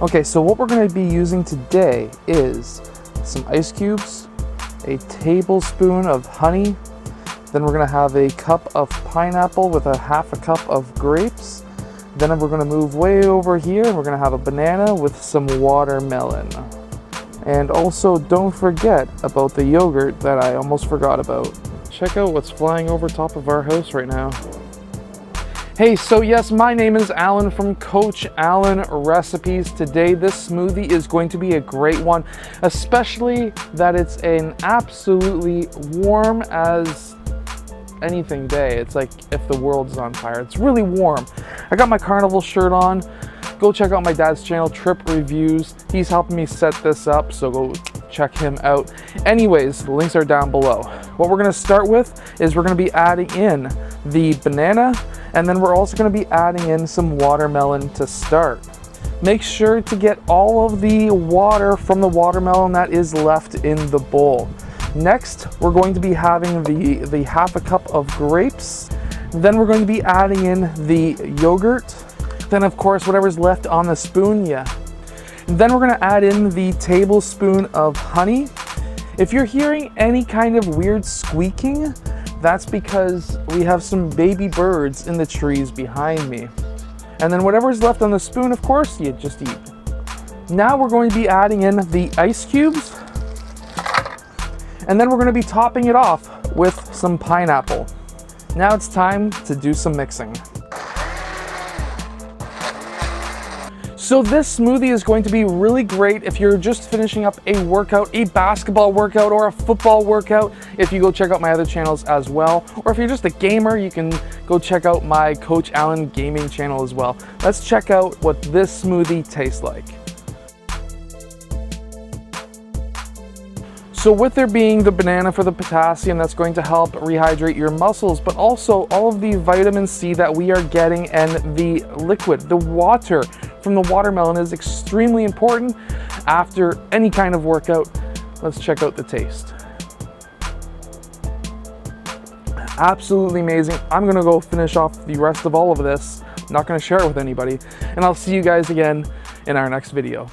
Okay, so what we're going to be using today is some ice cubes, a tablespoon of honey, then we're going to have a cup of pineapple with a half a cup of grapes, then we're going to move way over here and we're going to have a banana with some watermelon. And also don't forget about the yogurt that I almost forgot about. Check out what's flying over top of our house right now. Hey, so yes, my name is Alan from Coach Alan Recipes. Today, this smoothie is going to be a great one, especially that it's an absolutely warm as anything day. It's like if the world's on fire. It's really warm. I got my carnival shirt on. Go check out my dad's channel, Trip Reviews. He's helping me set this up, so go check him out. Anyways, the links are down below. What we're gonna start with is we're gonna be adding in the banana, and then we're also going to be adding in some watermelon to start. Make sure to get all of the water from the watermelon that is left in the bowl. Next, we're going to be having the half a cup of grapes. Then we're going to be adding in the yogurt. Then of course, whatever's left on the spoon, yeah. Then we're going to add in the tablespoon of honey. If you're hearing any kind of weird squeaking, that's because we have some baby birds in the trees behind me. And then whatever's left on the spoon, of course, you just eat. Now we're going to be adding in the ice cubes. And then we're going to be topping it off with some pineapple. Now it's time to do some mixing. So this smoothie is going to be really great if you're just finishing up a workout, a basketball workout or a football workout, if you go check out my other channels as well. Or if you're just a gamer, you can go check out my Coach Alan gaming channel as well. Let's check out what this smoothie tastes like. So with there being the banana for the potassium, that's going to help rehydrate your muscles, but also all of the vitamin C that we are getting and the liquid, the water from the watermelon is extremely important after any kind of workout. Let's check out the taste. Absolutely amazing. I'm gonna go finish off the rest of all of this. I'm not gonna share it with anybody. And I'll see you guys again in our next video.